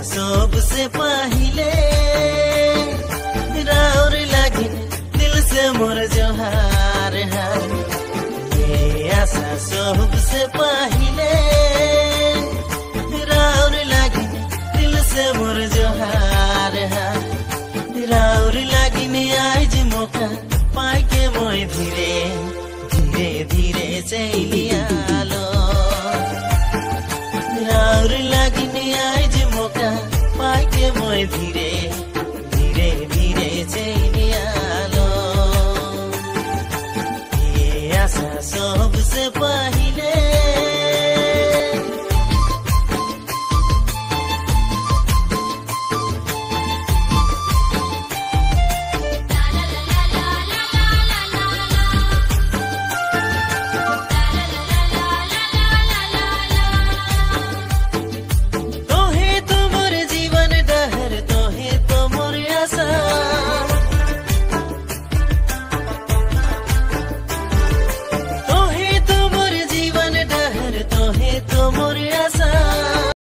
सबसे पहिले राउर लागिन दिल से मोर जोहार है। ये आशा सबसे पहिले राउर लागिन दिल से मोर जोहार है। राउर लागिन आज मौका पाके मोय धीरे धीरे धीरे चलियालो। राउर लागिन आज मौका पाके मोय धीरे धीरे धीरे चलियालो। ये आशा सबसे पहिले